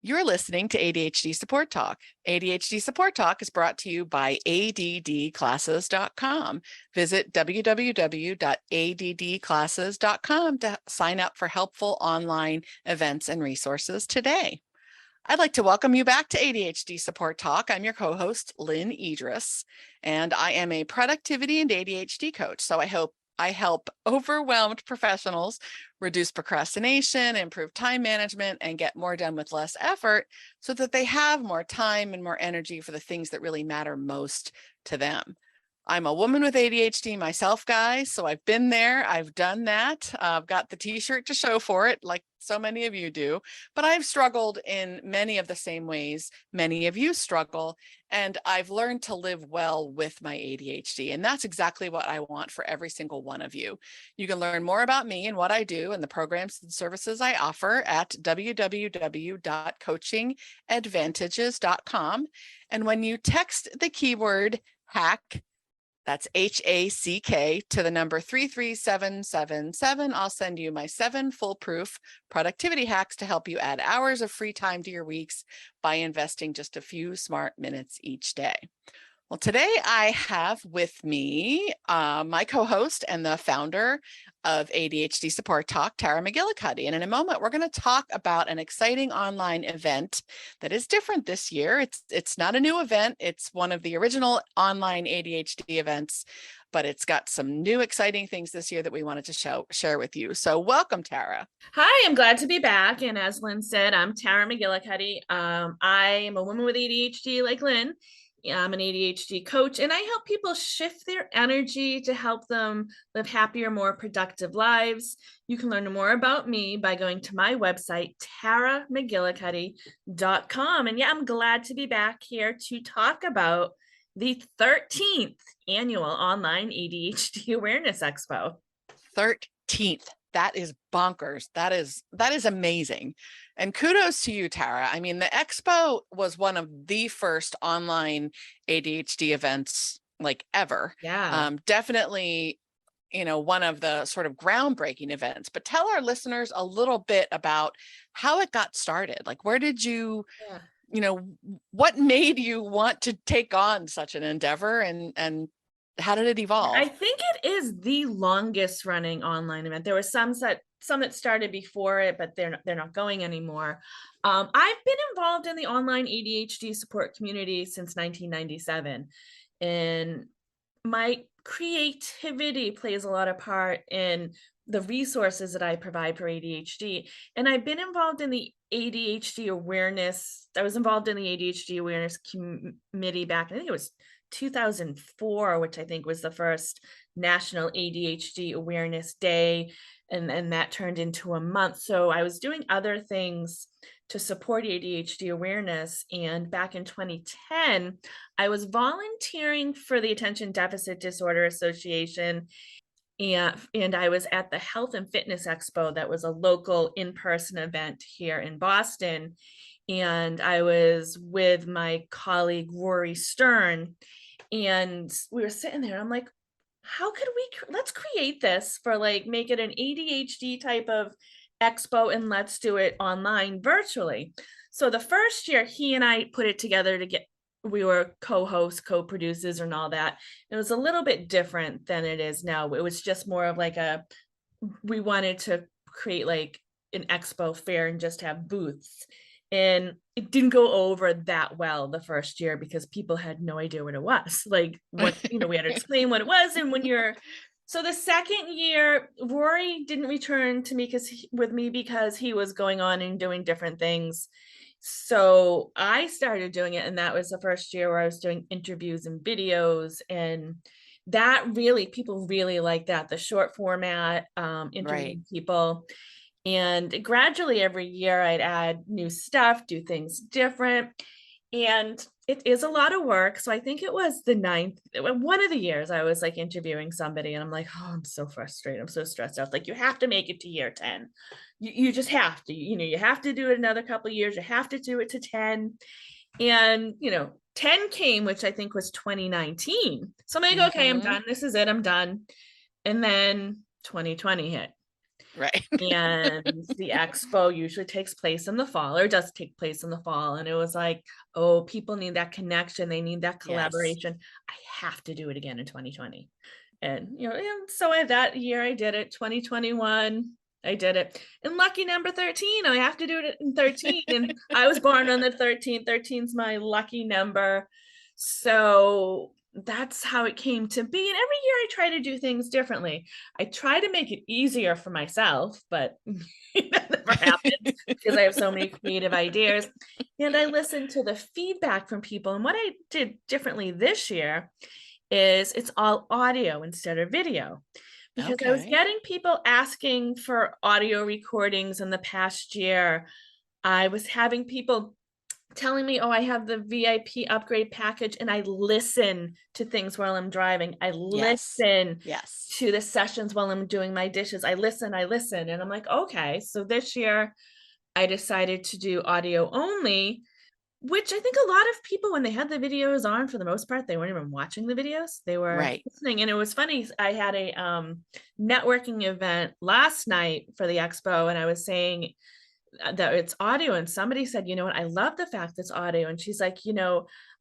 You're listening to ADHD Support Talk. ADHD Support Talk is brought to you by addclasses.com. Visit www.addclasses.com to sign up for helpful online events and resources today. I'd like to welcome you back to ADHD Support Talk. I'm your co-host, Lynn Idris, and I am a productivity and ADHD coach. So I help overwhelmed professionals reduce procrastination, improve time management, and get more done with less effort so that they have more time and more energy for the things that really matter most to them. I'm a woman with ADHD myself, guys, so I've been there, I've done that. I've got the t-shirt to show for it, like so many of you do, but I've struggled in many of the same ways many of you struggle, and I've learned to live well with my ADHD, and that's exactly what I want for every single one of you. You can learn more about me and what I do and the programs and services I offer at www.coachingadvantages.com, and when you text the keyword hack, that's HACK to the number 33777. I'll send you my 7 foolproof productivity hacks to help you add hours of free time to your weeks by investing just a few smart minutes each day. Well, today I have with me my co-host and the founder of ADHD Support Talk, Tara McGillicuddy. And in a moment, we're going to talk about an exciting online event that is different this year. It's not a new event. It's one of the original online ADHD events, but it's got some new exciting things this year that we wanted to share with you. So welcome, Tara. Hi, I'm glad to be back. And as Lynn said, I'm Tara McGillicuddy. I am a woman with ADHD like Lynn. I'm an ADHD coach, and I help people shift their energy to help them live happier, more productive lives. You can learn more about me by going to my website, taramcgillicuddy.com. And yeah, I'm glad to be back here to talk about the 13th annual online ADHD Awareness Expo. 13th. That is bonkers. That is amazing. And kudos to you, Tara. I mean, the expo was one of the first online ADHD events like ever. Yeah. Definitely, one of the sort of groundbreaking events. But tell our listeners a little bit about how it got started. Like, where did you, what made you want to take on such an endeavor, and how did it evolve? I think it is the longest running online event. There were some that started before it, but they're not going anymore. I've been involved in the online ADHD support community since 1997, and my creativity plays a lot of part in the resources that I provide for ADHD. And I've been involved in the ADHD awareness. I was involved in the ADHD awareness committee back, I think it was 2004, which I think was the first National ADHD Awareness Day, and that turned into a month. So I was doing other things to support ADHD awareness. And back in 2010, I was volunteering for the Attention Deficit Disorder Association. And I was at the Health and Fitness Expo. That was a local in-person event here in Boston. And I was with my colleague, Rory Stern, and we were sitting there, and I'm like, how could let's create this for make it an ADHD type of expo, and let's do it online virtually. So the first year he and I put it together we were co-hosts, co-producers and all that. It was a little bit different than it is now. It was just more of we wanted to create an expo fair and just have booths. And it didn't go over that well the first year because people had no idea what it was. We had to explain what it was. And so the second year, Rory didn't return to me with me because he was going on and doing different things. So I started doing it. And that was the first year where I was doing interviews and videos. And people really like that, the short format, interviewing people. And gradually every year I'd add new stuff, do things different. And it is a lot of work. So I think it was the 9th, one of the years I was interviewing somebody, and I'm like, oh, I'm so frustrated. I'm so stressed out. You have to make it to year 10. You just have to, you have to do it another couple of years. You have to do it to 10. And, 10 came, which I think was 2019. So I'm like, okay, I'm done. This is it. I'm done. And then 2020 hit. Right. And the expo usually takes place in the fall, or does take place in the fall. And it was like, oh, people need that connection. They need that Yes. collaboration. I have to do it again in 2020. And, and so that year I did it. 2021, I did it. And lucky number 13, I have to do it in 13. And I was born on the 13th. 13's my lucky number. So that's how it came to be. And every year I try to do things differently. I try to make it easier for myself, but that never happens because I have so many creative ideas. And I listen to the feedback from people. And what I did differently this year is it's all audio instead of video, because I was Okay. getting people asking for audio recordings in the past year. I was having people telling me, oh, I have the VIP upgrade package, and I listen to things while I'm driving. I Yes. listen Yes. to the sessions while I'm doing my dishes. I listen. And I'm like, okay, so this year I decided to do audio only, which I think a lot of people, when they had the videos on, for the most part, they weren't even watching the videos. They were Right. listening. And it was funny. I had a networking event last night for the expo, and I was saying that it's audio, and somebody said, you know what, I love the fact it's audio. And she's like,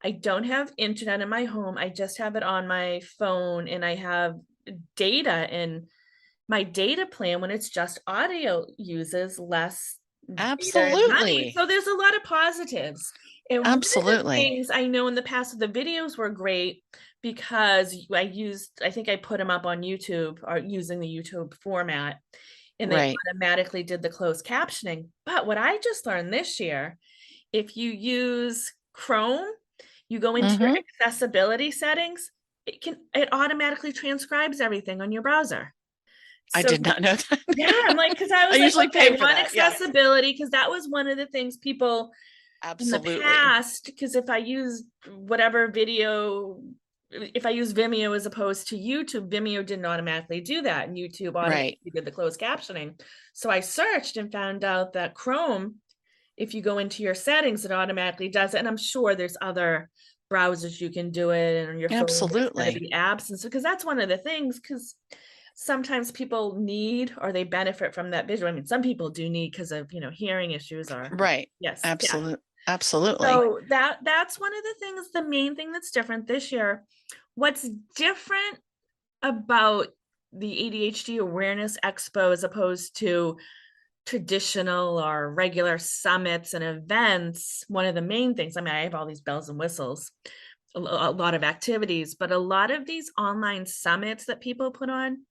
I don't have internet in my home. I just have it on my phone, and I have data, and my data plan, when it's just audio, uses less data and money. Absolutely. So there's a lot of positives. And one of the Absolutely. things I know in the past, the videos were great because I think I put them up on YouTube, or using the YouTube format, and they Right. automatically did the closed captioning. But what I just learned this year, if you use Chrome, you go into your Mm-hmm. accessibility settings, it automatically transcribes everything on your browser. I So did not know yeah, that. I'm like, because I I was like, usually okay, pay for one, that. Yes. accessibility, because that was one of the things people in the Absolutely. past, because if I use whatever video, if I use Vimeo as opposed to YouTube, Vimeo didn't automatically do that, and YouTube Right. automatically did the closed captioning. So I searched and found out that Chrome, if you go into your settings, it automatically does it. And I'm sure there's other browsers you can do it, and on your phone there's going to Absolutely. be apps. And so, because that's one of the things, because sometimes people need, or they benefit from that visual. I mean, some people do need because of, hearing issues, or Right. yes, yeah. Absolutely. So that's one of the things, the main thing that's different this year. What's different about the ADHD Awareness Expo as opposed to traditional or regular summits and events, one of the main things, I mean, I have all these bells and whistles, a lot of activities, but a lot of these online summits that people put on,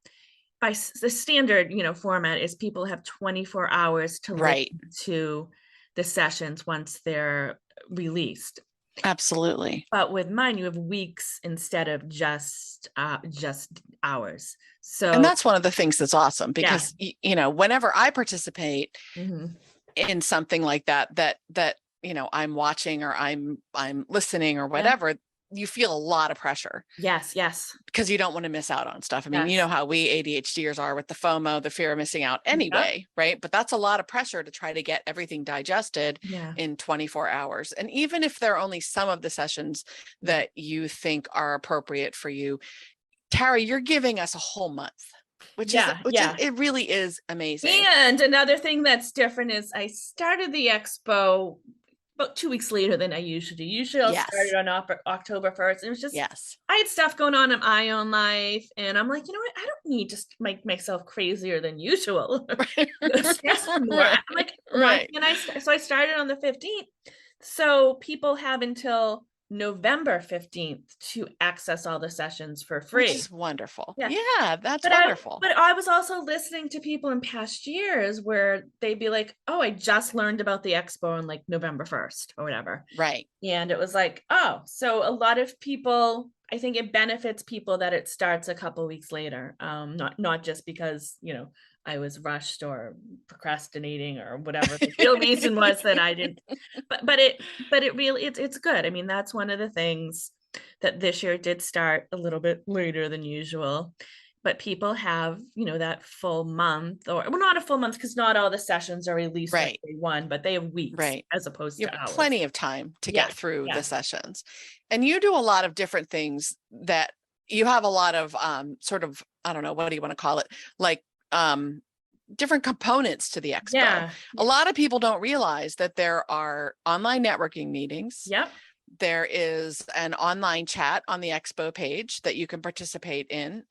by the standard, format, is people have 24 hours to Right. listen to the sessions once they're released. Absolutely. But with mine, you have weeks instead of just hours. And So that's one of the things that's awesome yeah. because, whenever I participate Mhm. in something like that, I'm watching or I'm listening or Yeah. whatever, you feel a lot of pressure Yes. Yes. because you don't want to miss out on stuff. I mean, you know Yes. how we ADHDers are with the FOMO, the fear of missing out Yep. anyway, right? But that's a lot of pressure to try to get everything digested Yeah. in 24 hours. And even if there are only some of the sessions that you think are appropriate for you, Tara, you're giving us a whole month, which is Yeah. Yeah. it really is amazing. And another thing that's different is I started the expo about 2 weeks later than I usually do. Usually I'll start Yes. it on October 1st. It was just, Yes. I had stuff going on in my own life, and I'm like, you know what? I don't need to make myself crazier than usual. Stress more. I'm Right. like, why Right. can't I so I started on the 15th. So people have until November 15th to access all the sessions for Which free. is wonderful. Yeah. Yeah, that's But I wonderful. but I was also listening to people in past years where they'd be like, "Oh, I just learned about the expo on like November 1st or whatever." Right. And it was like, "Oh, so a lot of people, I think it benefits people that it starts a couple weeks later. Not just because, I was rushed or procrastinating or whatever the real reason was that I didn't, but it really, it's good. I mean, that's one of the things that this year did start a little bit later than usual, but people have, that full month, or well, not a full month because not all the sessions are released on Right. day one, but they have weeks Right. as opposed You to have hours. plenty of time to Yeah. get through the Yeah. sessions. And you do a lot of different things that you have a lot of sort of, I don't know, what do you want to call it? Like different components to the expo. Yeah. A lot of people don't realize that there are online networking meetings. Yep. There is an online chat on the expo page that you can participate in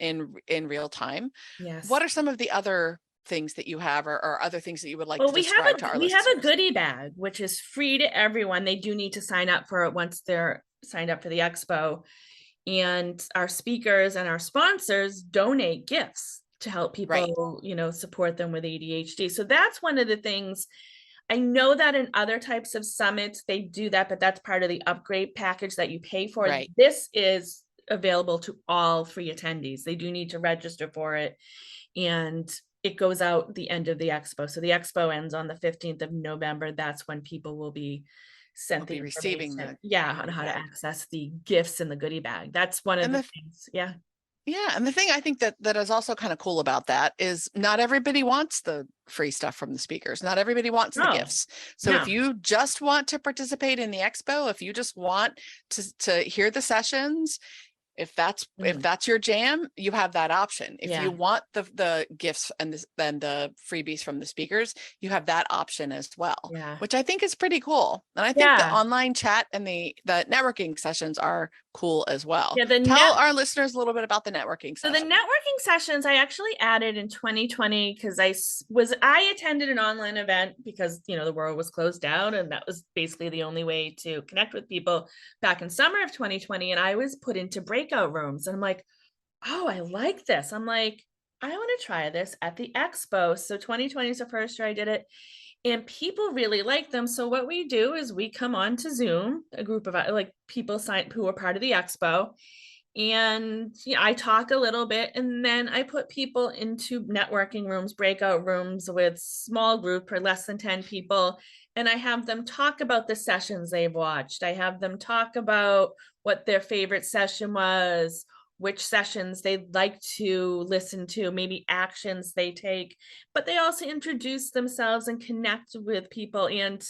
real time. Yes. What are some of the other things that you have, or other things that you would like Well, to we describe to our have a listeners? goodie bag, which is free to everyone. They do need to sign up for it once they're signed up for the expo. And our speakers and our sponsors donate gifts to help Right. people, support them with ADHD. So that's one of the things. I know that in other types of summits, they do that, but that's part of the upgrade package that you pay for. Right. This is available to all free attendees. They do need to register for it. And it goes out the end of the expo. So the expo ends on the 15th of November. That's when people will be sent We'll the be receiving information. the On how to bag. access the gifts in the goodie bag. That's one of And the things. Yeah. Yeah, and the thing I think that is also kind of cool about that is not everybody wants the free stuff from the speakers. Not everybody wants the No, gifts. So if no. you just want to participate in the expo, if you just want to hear the sessions, if that's your jam, you have that option. If Yeah. you want the gifts and the freebies from the speakers, you have that option as well, Yeah. which I think is pretty cool. And I think the online chat and the networking sessions are cool as well. Yeah, Tell our listeners a little bit about the networking So the session. networking sessions I actually added in 2020 because I attended an online event because the world was closed down, and that was basically the only way to connect with people back in summer of 2020. And I was put into breakout rooms, and I'm like, oh, I like this. I'm like, I want to try this at the expo. So 2020 is the first year I did it, and people really like them. So what we do is we come on to Zoom, a group of people who are part of the expo, and I talk a little bit, and then I put people into networking rooms, breakout rooms with small group or less than 10 people, and I have them talk about the sessions they've watched. I have them talk about what their favorite session was, which sessions they'd like to listen to, maybe actions they take, but they also introduce themselves and connect with people. And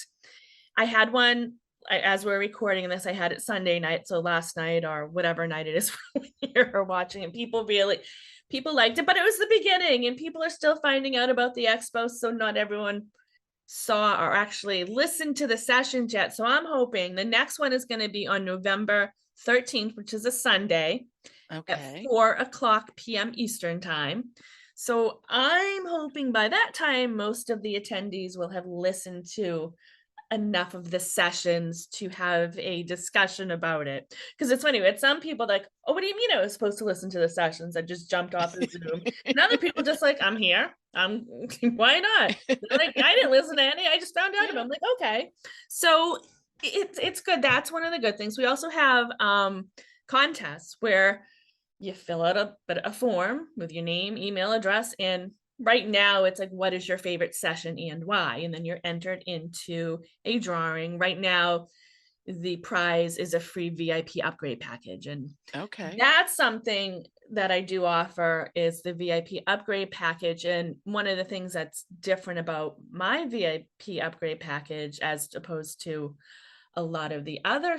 I had one, as we're recording this, I had it Sunday night. So last night, or whatever night it is when you're watching, and people liked it, but it was the beginning, and people are still finding out about the expo. So not everyone saw or actually listened to the sessions yet. So I'm hoping the next one is going to be on November 13th, which is a Sunday at 4:00 p.m. Eastern time. So I'm hoping by that time, most of the attendees will have listened to enough of the sessions to have a discussion about it. Because it's funny, with some people like, oh, what do you mean I was supposed to listen to the sessions? I just jumped off of Zoom. And other people just like, I'm here. Why not? They're like, I didn't listen to any. I just found out about it. I'm like, okay. So it's good. That's one of the good things. We also have contests where you fill out a form with your name, email address, and right now it's like, what is your favorite session and why? And then you're entered into a drawing. Right now, the prize is a free VIP upgrade package. And that's something that I do offer, is the VIP upgrade package. And one of the things that's different about my VIP upgrade package, as opposed to a lot of the other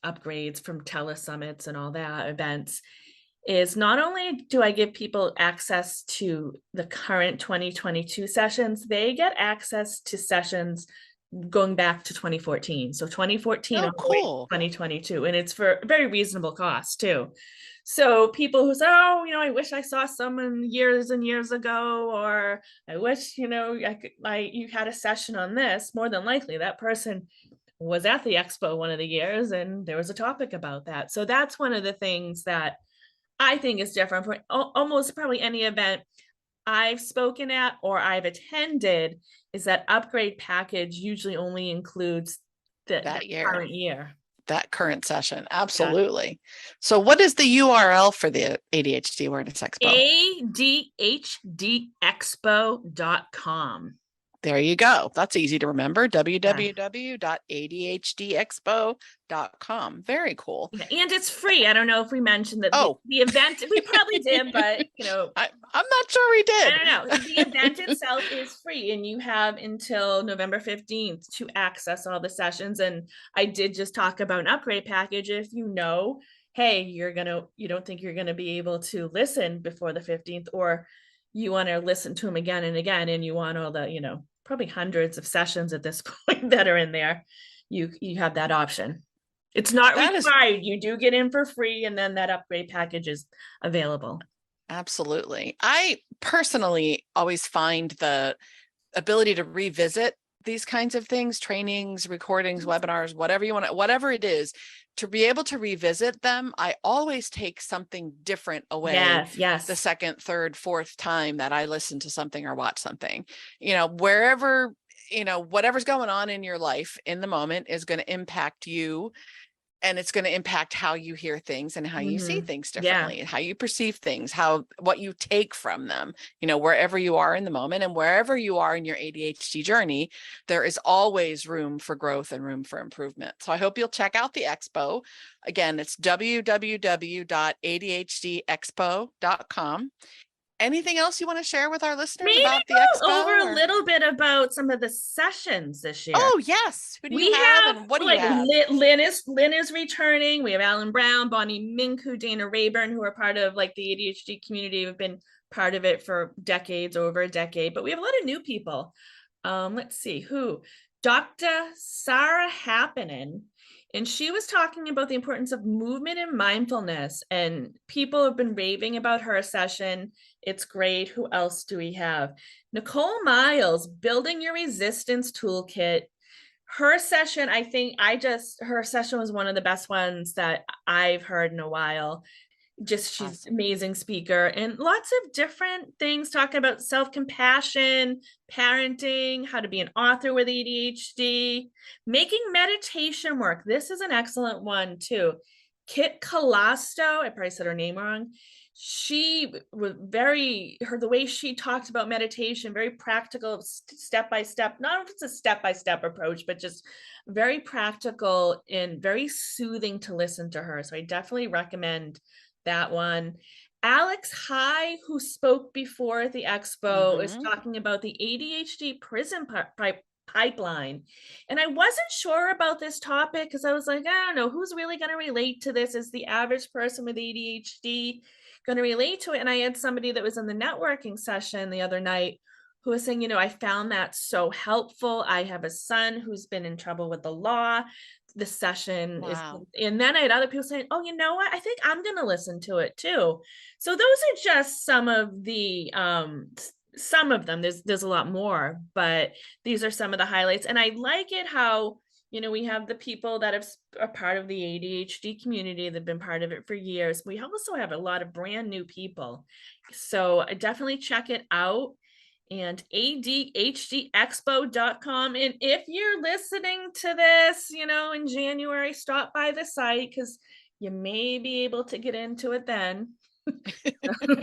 upgrades from telesummits and all that events, is not only do I give people access to the current 2022 sessions, they get access to sessions going back to 2014. So 2014 all the way to 2022. And it's for a very reasonable cost too. So people who say, oh, I wish I saw someone years and years ago, or I wish, you had a session on this, more than likely that person was at the expo one of the years and there was a topic about that. So that's one of the things that I think is different from almost probably any event I've spoken at or I've attended, is that upgrade package usually only includes the current year. That current session. Absolutely. Yeah. So what is the URL for the ADHD Awareness Expo? ADHDexpo.com. There you go. That's easy to remember. www.adhdexpo.com. Very cool. And it's free. I don't know if we mentioned that the event, we probably did, but I'm not sure we did. I don't know. The event itself is free, and you have until November 15th to access all the sessions. And I did just talk about an upgrade package. If hey, you don't think you're gonna be able to listen before the 15th, or you want to listen to them again and again, and you want all the, probably hundreds of sessions at this point that are in there, you have that option. It's not That is required. You do get in for free, and then that upgrade package is available. absolutely. I personally always find the ability to revisit these kinds of things, trainings, recordings, webinars, whatever you want, whatever it is, to be able to revisit them. I always take something different away Yes. the second, third, fourth time that I listen to something or watch something. Wherever, whatever's going on in your life in the moment is going to impact you. And it's going to impact how you hear things and how you see things differently, and how you perceive things, what you take from them, wherever you are in the moment and wherever you are in your ADHD journey, there is always room for growth and room for improvement. So I hope you'll check out the expo. Again, it's www.adhdexpo.com. Anything else you want to share with our listeners Maybe about the go expo? over a little bit about some of the sessions this year. Oh, yes. Who do you have and what do you have? Lynn is returning. We have Alan Brown, Bonnie Minku, Dana Rayburn, who are part of the ADHD community, have been part of it for decades, over a decade. But we have a lot of new people. Let's see who. Dr. Sarah Happinen. And she was talking about the importance of movement and mindfulness. And people have been raving about her session. It's great. Who else do we have? Nicole Miles, Building Your Resistance Toolkit. Her session, her session was one of the best ones that I've heard in a while. She's awesome. Amazing speaker, and lots of different things talking about self-compassion, parenting, how to be an author with ADHD, making meditation work. This is an excellent one too. Kit Colasto, I probably said her name wrong. She was the way she talked about meditation, very practical, step-by-step, not if it's a step-by-step approach, but just very practical and very soothing to listen to her. So I definitely recommend that one. Alex High, who spoke before at the expo, is talking about the ADHD prison pipeline. And I wasn't sure about this topic because I was like, I don't know, who's really going to relate to this? Is the average person with ADHD going to relate to it? And I had somebody that was in the networking session the other night who was saying, I found that so helpful. I have a son who's been in trouble with the law. The session is, and then I had other people saying, oh, you know what? I think I'm going to listen to it too. So those are just some of them. There's a lot more, but these are some of the highlights. And I like it how, we have the people that are part of the ADHD community that have been part of it for years. We also have a lot of brand new people. So definitely check it out. And ADHDexpo.com. And if you're listening to this, in January, stop by the site because you may be able to get into it then.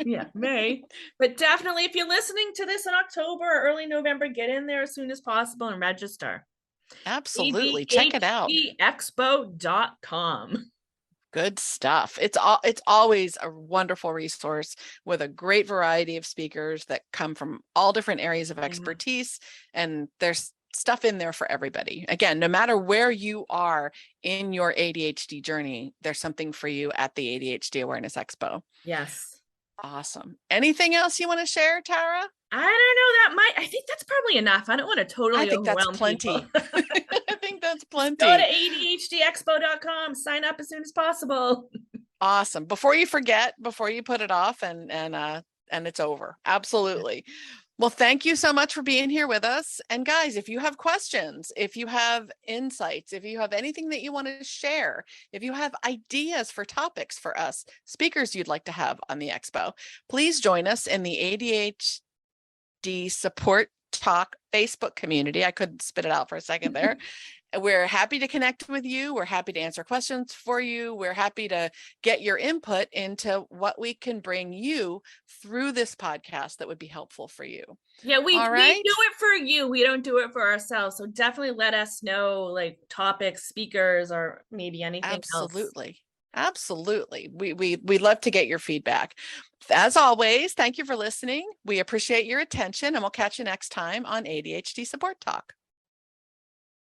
Yeah, may. But definitely, if you're listening to this in October or early November, get in there as soon as possible and register. Absolutely. Check it out. ADHDexpo.com. Good stuff. It's always a wonderful resource with a great variety of speakers that come from all different areas of expertise, and there's stuff in there for everybody. Again, no matter where you are in your ADHD journey, there's something for you at the ADHD Awareness Expo. Yes. Awesome. Anything else you want to share, Tara? I don't know. I think that's probably enough. I don't want to totally overwhelm plenty. I think that's plenty. Go to ADHDexpo.com. Sign up as soon as possible. Awesome. Before you forget, before you put it off and it's over. Absolutely. Well, thank you so much for being here with us. And guys, if you have questions, if you have insights, if you have anything that you want to share, if you have ideas for topics for us, speakers you'd like to have on the expo, please join us in the ADHD Support Talk Facebook community. I couldn't spit it out for a second there. We're happy to connect with you. We're happy to answer questions for you. We're happy to get your input into what we can bring you through this podcast that would be helpful for you. Yeah, we do it for you. We don't do it for ourselves. So definitely let us know topics, speakers, or maybe anything else. Absolutely. We love to get your feedback. As always, thank you for listening. We appreciate your attention, and we'll catch you next time on ADHD Support Talk.